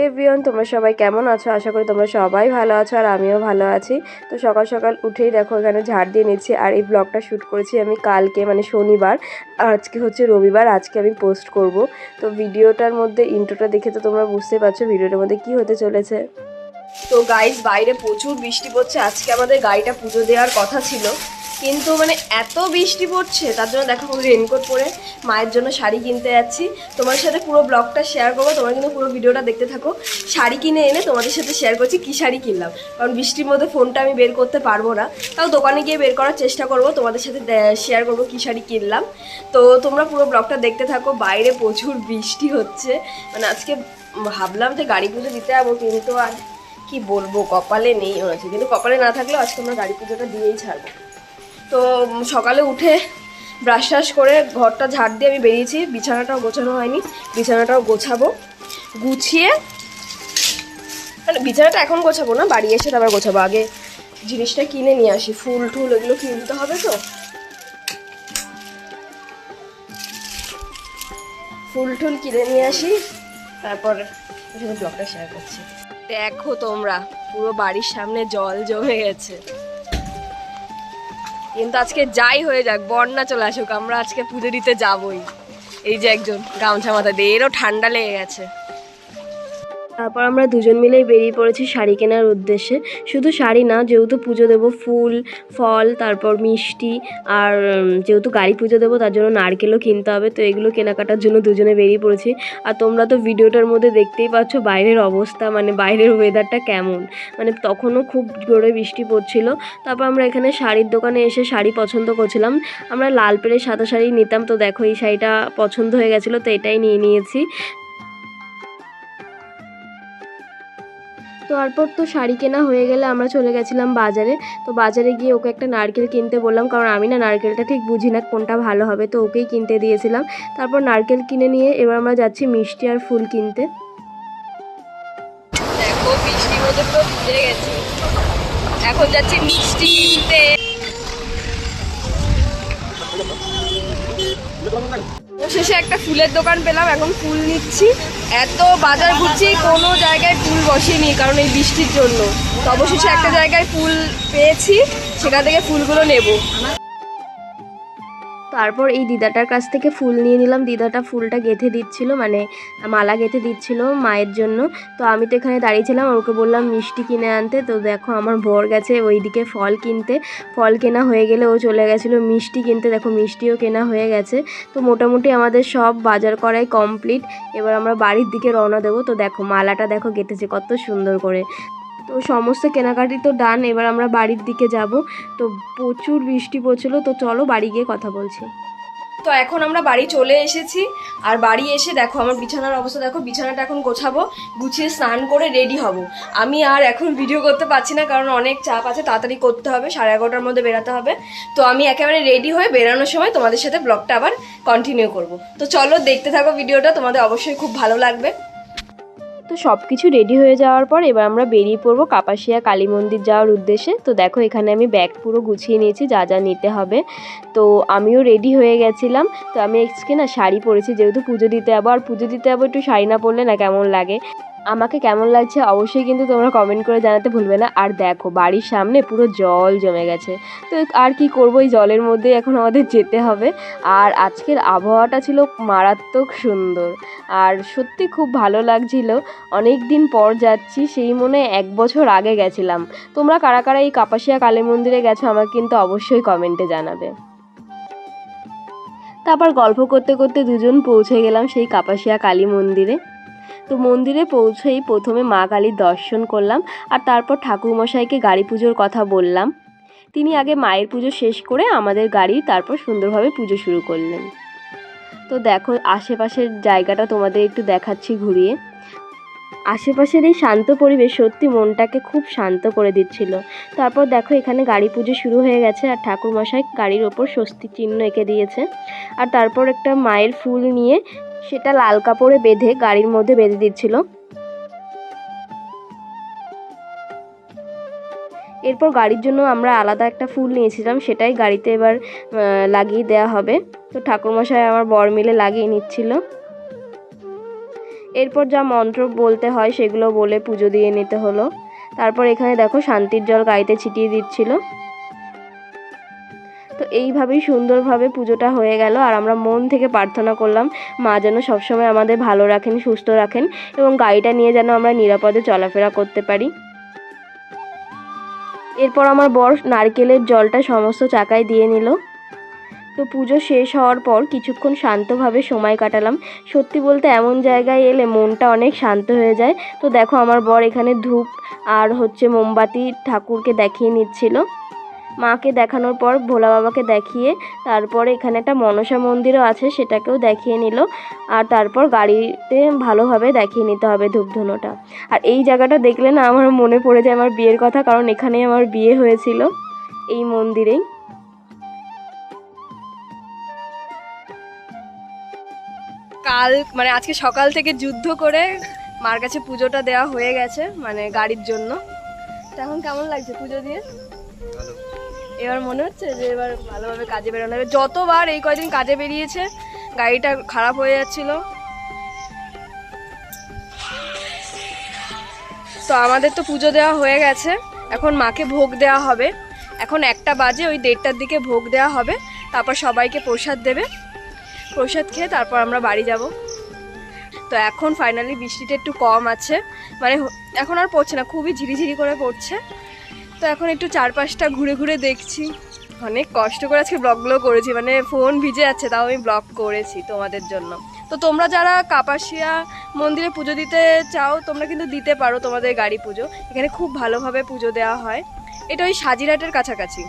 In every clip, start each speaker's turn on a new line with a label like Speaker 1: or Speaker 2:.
Speaker 1: Everyone, তোমরা সবাই কেমন আছো? আশা করি তোমরা সবাই ভালো আছো আর আমিও ভালো আছি। তো সকাল সকাল উঠেই দেখো এখানে ঝাড় দিয়ে নিচ্ছি। আর এই ব্লগটা শ্যুট করেছি আমি কালকে, মানে শনিবার। আর আজকে হচ্ছে রবিবার, আজকে আমি পোস্ট করব। তো ভিডিওটার মধ্যে ইন্ট্রোটা দেখে তো তোমরা বুঝতে পারছো ভিডিওটার মধ্যে কি হতে চলেছে। তো গাইস, বাইরে প্রচুর বৃষ্টি পড়ছে। আজকে আমাদের গাড়িটা পুজো দেওয়ার কথা ছিল, কিন্তু মানে এত বৃষ্টি পড়ছে, তার জন্য দেখো রেনকোট পরে মায়ের জন্য শাড়ি কিনতে যাচ্ছি। তোমার সাথে পুরো ব্লগটা শেয়ার করবো, তোমরা কিন্তু পুরো ভিডিওটা দেখতে থাকো। শাড়ি কিনে এনে তোমাদের সাথে শেয়ার করছি কী শাড়ি কিনলাম, কারণ বৃষ্টির মধ্যে ফোনটা আমি বের করতে পারবো না। তাও দোকানে গিয়ে বের করার চেষ্টা করবো, তোমাদের সাথে শেয়ার করবো কী শাড়ি কিনলাম। তো তোমরা পুরো ব্লগটা দেখতে থাকো। বাইরে প্রচুর বৃষ্টি হচ্ছে, মানে আজকে ভাবলাম যে গাড়ি পুজো দিতে যাবো, কিন্তু আর কি বলবো, কপালে নেই হয়েছে। কিন্তু কপালে না থাকলেও আজকে আমরা গাড়ি পুজোটা দিয়েই ছাড়বো। তো সকালে উঠে ব্রাশ ট্রাশ করে ঘরটা ঝাড় দিয়ে আমি বেরিয়েছি। বিছানাটাও গোছানো হয়নি, বিছানাটাও গোছাবো। গুছিয়ে, মানে বিছানাটা এখন গোছাবো না, বাড়ি এসে তারপর গোছাবো। আগে জিনিসটা কিনে নিয়ে আসি, ফুল টুল এগুলো কিনতে হবে। তো ফুল টুল কিনে নিয়ে আসি, তারপর ব্লগটা শেয়ার করছি। দেখো তোমরা, পুরো বাড়ির সামনে জল জমে গেছে। কিন্তু আজকে যাই হয়ে যাক, বন্যা চলে আসুক, আমরা আজকে পুজো দিতে যাবই। এই যে একজন গামছা মাথা দিয়ে, এরও ঠান্ডা লেগে গেছে। তারপর আমরা দুজন মিলেই বেরিয়ে পড়েছি শাড়ি কেনার উদ্দেশ্যে। শুধু শাড়ি না, যেহেতু পুজো দেবো, ফুল ফল তারপর মিষ্টি, আর যেহেতু গাড়ি পুজো দেবো তার জন্য নারকেলও কিনতে হবে। তো এগুলো কেনাকাটার জন্য দুজনে বেরিয়ে পড়েছি। আর তোমরা তো ভিডিওটার মধ্যে দেখতেই পাচ্ছ বাইরের অবস্থা, মানে বাইরের ওয়েদারটা কেমন। মানে তখনও খুব জোরে বৃষ্টি পড়ছিল। তারপর আমরা এখানে শাড়ির দোকানে এসে শাড়ি পছন্দ করছিলাম। আমরা লাল পেড়ে সাদা শাড়ি নিতাম, তো দেখো এই শাড়িটা পছন্দ হয়ে গেছিলো, তো এটাই নিয়ে নিয়েছি। তারপর তো শাড়ি কেনা হয়ে গেলে আমরা চলে গেছিলাম বাজারে। তো বাজারে গিয়ে ওকে একটা নারকেল কিনতে বললাম, কারণ আমি না নারকেলটা ঠিক বুঝি না কোনটা ভালো হবে, তো ওকেই কিনতে দিয়েছিলাম। তারপর নারকেল কিনে নিয়ে এবার আমরা যাচ্ছি মিষ্টি আর ফুল কিনতে। দেখো বৃষ্টির মধ্যে পুরো ভিজে গেছে, এখন যাচ্ছি মিষ্টি কিনতে। শেষে একটা ফুলের দোকান পেলাম, এখন ফুল নিচ্ছি। এত বাজার ঘুরছি, কোনো জায়গায় ফুল বসেনি কারণ এই বৃষ্টির জন্য। তো অবশেষে একটা জায়গায় ফুল পেয়েছি, সেখান থেকে ফুলগুলো নেব। তারপর এই দিদাটার কাছ থেকে ফুল নিয়ে নিলাম। দিদাটা ফুলটা গেঁথে দিচ্ছিল, মানে মালা গেঁথে দিচ্ছিল মায়ের জন্য। তো আমি তো এখানে দাঁড়িয়েছিলাম, ওকে বললাম মিষ্টি কিনে আনতে। তো দেখো আমার বর গেছে ওইদিকে ফল কিনতে। ফল কেনা হয়ে গেলে ও চলে গেছিলো মিষ্টি কিনতে। দেখো মিষ্টিও কেনা হয়ে গেছে। তো মোটামুটি আমাদের সব বাজার করাই কমপ্লিট। এবার আমরা বাড়ির দিকে রওনা দেবো। তো দেখো মালাটা দেখো গেঁথেছে কত সুন্দর করে। তো সমস্ত কেনাকাটি তো ডান, এবার আমরা বাড়ির দিকে যাব। তো প্রচুর বৃষ্টি পড়ছিলো, তো চলো বাড়ি গিয়ে কথা বলছি। তো এখন আমরা বাড়ি চলে এসেছি। আর বাড়ি এসে দেখো আমার বিছানার অবস্থা দেখো। বিছানাটা এখন গোছাবো, গুছিয়ে স্নান করে রেডি হব। আমি আর এখন ভিডিও করতে পারছি না, কারণ অনেক চাপ আছে, তাড়াতাড়ি করতে হবে, 11:30টার মধ্যে বেরাতে হবে। তো আমি একেবারে রেডি হয়ে বেরানোর সময় তোমাদের সাথে ব্লগটা আবার কন্টিনিউ করব। তো চলো দেখতে থাকো ভিডিওটা, তোমাদের অবশ্যই খুব ভালো লাগবে। তো সব কিছু রেডি হয়ে যাওয়ার পর এবার আমরা বেরিয়ে পড়বো কাপাসিয়া কালী মন্দির যাওয়ার উদ্দেশ্যে। তো দেখো এখানে আমি ব্যাগ পুরো গুছিয়ে নিয়েছি, যা যা নিতে হবে। তো আমিও রেডি হয়ে গেছিলাম। তো আমি আজকে না শাড়ি পরেছি, যেহেতু পুজো দিতে যাবো। আর পুজো দিতে যাবো, একটু শাড়ি না পরলে না কেমন লাগে। আমাকে কেমন লাগছে অবশ্যই কিন্তু তোমরা কমেন্ট করে জানাতে ভুলবে না। আর দেখো বাড়ির সামনে পুরো জল জমে গেছে। তো আর কি করবো, এই জলের মধ্যেই এখন আমাদের যেতে হবে। আর আজকের আবহাওয়াটা ছিল মারাত্মক সুন্দর, আর সত্যি খুব ভালো লাগছিল। অনেক দিন পর যাচ্ছি, সেই মনে 1 বছর আগে গেছিলাম। তোমরা কারা কারা এই কাপাসিয়া কালী মন্দিরে গেছো আমাকে কিন্তু অবশ্যই কমেন্টে জানাবে। তারপর গল্প করতে করতে দুজন পৌঁছে গেলাম সেই কাপাসিয়া কালী মন্দিরে। তো মন্দিরে পৌঁছেই প্রথমে মা কালীর দর্শন করলাম, আর তারপর ঠাকুরমশাইকে গাড়ি পুজোর কথা বললাম। তিনি আগে মায়ের পুজো শেষ করে আমাদের গাড়ি তারপর সুন্দরভাবে পুজো শুরু করলেন। তো দেখো আশেপাশের জায়গাটা তোমাদের একটু দেখাচ্ছি ঘুরিয়ে। আশেপাশের এই শান্ত পরিবেশ সত্যি মনটাকে খুব শান্ত করে দিচ্ছিল। তারপর দেখো এখানে গাড়ি পুজো শুরু হয়ে গেছে, আর ঠাকুরমশাই গাড়ির ওপর স্বস্তি চিহ্ন এঁকে দিয়েছে। আর তারপর একটা মায়ের ফুল নিয়ে সেটা লাল কাপড়ে বেঁধে গাড়ির মধ্যে বেঁধে দিচ্ছিল। এরপর গাড়ির জন্য আমরা আলাদা একটা ফুল নিয়েছিলাম, সেটাই গাড়িতে এবার লাগিয়ে দেওয়া হবে। তো ঠাকুরমশাই আমার বর মিলে লাগিয়ে নিচ্ছিল। এরপর যা মন্ত্র বলতে হয় সেগুলো বলে পুজো দিয়ে নিতে হলো। তারপর এখানে দেখো শান্তির জল গাইতে ছিটিয়ে দিচ্ছিল। তো এইভাবেই সুন্দরভাবে পুজোটা হয়ে গেল। আর আমরা মন থেকে প্রার্থনা করলাম মা যেন সবসময় আমাদের ভালো রাখেন, সুস্থ রাখেন এবং গাড়িটা নিয়ে যেন আমরা নিরাপদে চলাফেরা করতে পারি। এরপর আমার বর নারকেলের জলটা সমস্ত চাকায় দিয়ে নিল। তো পুজো শেষ হওয়ার পর কিছুক্ষণ শান্তভাবে সময় কাটালাম। সত্যি বলতে এমন জায়গায় এলে মনটা অনেক শান্ত হয়ে যায়। তো দেখো আমার বর এখানে ধূপ আর মোমবাতি ঠাকুরকে দেখিয়ে নিচ্ছিল। মাকে দেখানোর পর ভোলা বাবাকে দেখিয়ে তারপরে এখানে একটা মনসা মন্দিরও আছে, সেটাকেও দেখিয়ে নিল। আর তারপর গাড়িতে ভালোভাবে দেখিয়ে নিতে হবে ধূপধুনোটা। আর এই জায়গাটা দেখলে না আমার মনে পড়ে যায় আমার বিয়ের কথা, কারণ এখানেই আমার বিয়ে হয়েছিল, এই মন্দিরেই। কাল আজকে সকাল থেকে যুদ্ধ করে মার কাছে পুজোটা দেওয়া হয়ে গেছে, গাড়ির জন্য। তো এখন কেমন লাগছে পুজো দিয়ে? এবার মনে হচ্ছে যে এবার ভালোভাবে কাজে বেরোনো হবে। যতবার এই কয়দিন কাজে বেরিয়েছে গাড়িটা খারাপ হয়ে যাচ্ছিল। তো আমাদের তো পুজো দেওয়া হয়ে গেছে, এখন মাকে ভোগ দেওয়া হবে। এখন 1টা বাজে, ওই 1:30টার দিকে ভোগ দেওয়া হবে। তারপর সবাইকে প্রসাদ দেবে, প্রসাদ খেয়ে তারপর আমরা বাড়ি যাব। তো এখন ফাইনালি বৃষ্টিটা একটু কম আছে, এখন আর পড়ছে না, খুবই ঝিরিঝিরি করে পড়ছে। তো এখন একটু চারপাশটা ঘুরে ঘুরে দেখছি। অনেক কষ্ট করে আজকে ব্লগগুলো করেছি, ফোন ভিজে যাচ্ছে, তাও আমি ব্লগ করেছি তোমাদের জন্য। তো তোমরা যারা কাপাসিয়া মন্দিরে পুজো দিতে চাও তোমরা কিন্তু দিতে পারো তোমাদের গাড়ি পুজো। এখানে খুব ভালোভাবে পুজো দেওয়া হয়। এটা ওই সাজিরহাটের কাছাকাছি।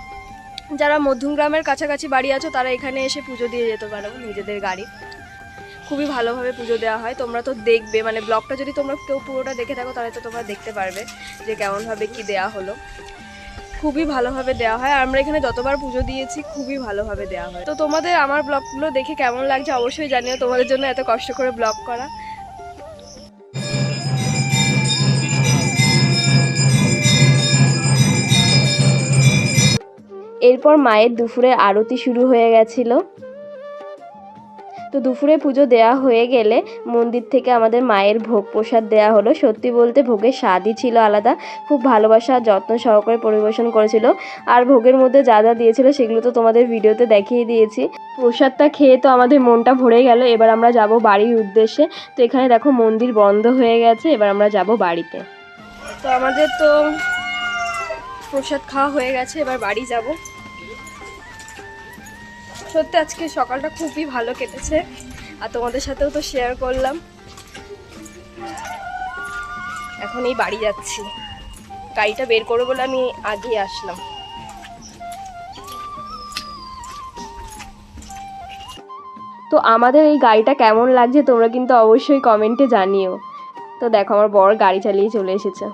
Speaker 1: যারা মধ্যমগ্রামের কাছাকাছি বাড়ি আছো তারা এখানে এসে পুজো দিয়ে যেতে পারো নিজেদের গাড়ি। খুবই ভালোভাবে পুজো দেওয়া হয়। তোমরা তো দেখবে, ব্লগটা যদি তোমরা কেউ পুরোটা দেখে থাকো তাহলে তো তোমরা দেখতে পারবে যে কেমনভাবে কি দেওয়া হলো। খুবই ভালোভাবে দেওয়া হয়। আমরা এখানে যতবার পুজো দিয়েছি খুবই ভালোভাবে দেওয়া হয়। তো তোমাদের আমার ব্লগগুলো দেখে কেমন লাগছে অবশ্যই জানিও, তোমাদের জন্য এত কষ্ট করে ব্লগ করা। এরপর মায়ের দুপুরে আরতি শুরু হয়ে গেছিল। তো দুপুরে পুজো দেওয়া হয়ে গেলে মন্দির থেকে আমাদের মায়ের ভোগ প্রসাদ দেওয়া হলো। সত্যি বলতে ভোগের স্বাদই ছিল আলাদা, খুব ভালোবাসা যত্ন সহকারে পরিবেশন করেছিল। আর ভোগের মধ্যে যা যা দিয়েছিল সেগুলো তো তোমাদের ভিডিওতে দেখিয়ে দিয়েছি। প্রসাদটা খেয়ে তো আমাদের মনটা ভরে গেল। এবার আমরা যাব বাড়ির উদ্দেশ্যে। তো এখানে দেখো মন্দির বন্ধ হয়ে গেছে, এবার আমরা যাব বাড়িতে। তো আমাদের তো প্রসাদ খাওয়া হয়ে গেছে, এবার বাড়ি যাব। সত্যি আজকে সকালটা খুবই ভালো কেটেছে, আর তোমাদের সাথেও তো শেয়ার করলাম। এখন এই বাড়ি যাচ্ছি, গাড়িটা বের করবো বলে আমি আগেই আসলাম। তো আমাদের এই গাড়িটা কেমন লাগছে তোমরা কিন্তু অবশ্যই কমেন্টে জানিও। তো দেখো আমার বর গাড়ি চালিয়ে চলে এসেছে।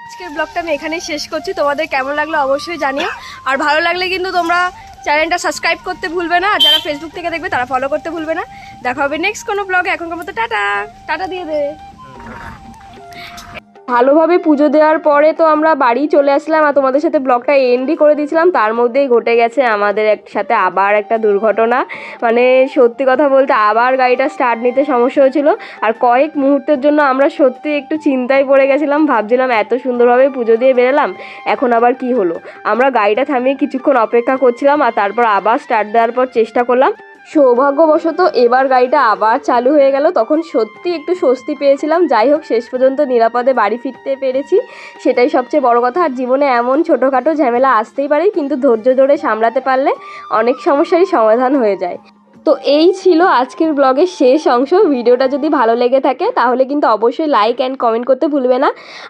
Speaker 1: আজকের ব্লগটা আমি এখানেই শেষ করছি। তোমাদের কেমন লাগলো অবশ্যই জানিও, আর ভালো লাগলে কিন্তু তোমরা চ্যানেলটা সাবস্ক্রাইব করতে ভুলবে না। আর যারা ফেসবুক থেকে দেখবে তারা ফলো করতে ভুলবে না। দেখা হবে নেক্সট কোনো ব্লগে। এখনকার মতো টাটা। টাটা দিয়ে দে। ভালোভাবে পুজো দেওয়ার পরে তো আমরা বাড়ি চলে আসলাম, আর তোমাদের সাথে ব্লগটা এন্ডই করে দিয়েছিলাম। তার মধ্যেই ঘটে গেছে আমাদের সাথে আবার একটা দুর্ঘটনা। সত্যি কথা বলতে আবার গাড়িটা স্টার্ট নিতে সমস্যা হয়েছিল। আর কয়েক মুহূর্তের জন্য আমরা সত্যি একটু চিন্তায় পড়ে গেছিলাম, ভাবছিলাম এত সুন্দরভাবে পুজো দিয়ে বেরোলাম, এখন আবার কি হলো। আমরা গাড়িটা থামিয়ে কিছুক্ষণ অপেক্ষা করছিলাম, আর তারপর আবার স্টার্ট দেওয়ার পর চেষ্টা করলাম। সৌভাগ্যবশত এবার গাড়িটা আবার চালু হয়ে গেল। তখন সত্যি একটু স্বস্তি পেয়েছিলাম। যাই হোক, শেষ পর্যন্ত নিরাপদে বাড়ি ফিরতে পেরেছি, সেটাই সবচেয়ে বড় কথা। আর জীবনে এমন ছোটোখাটো ঝামেলা আসতেই পারে, কিন্তু ধৈর্য ধরে সামলাতে পারলে অনেক সমস্যারই সমাধান হয়ে যায়। তো এই ছিল আজকের ব্লগের শেষ অংশ। ভিডিওটা যদি ভালো লেগে থাকে তাহলে কিন্তু অবশ্যই লাইক অ্যান্ড কমেন্ট করতে ভুলবে না।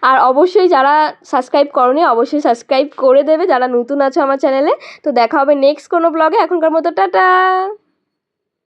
Speaker 1: আর অবশ্যই যারা সাবস্ক্রাইব করোনি অবশ্যই সাবস্ক্রাইব করে দেবে যারা নতুন আছো আমার চ্যানেলে। তো দেখা হবে নেক্সট কোনো ব্লগে। এখনকার মতো টাটা।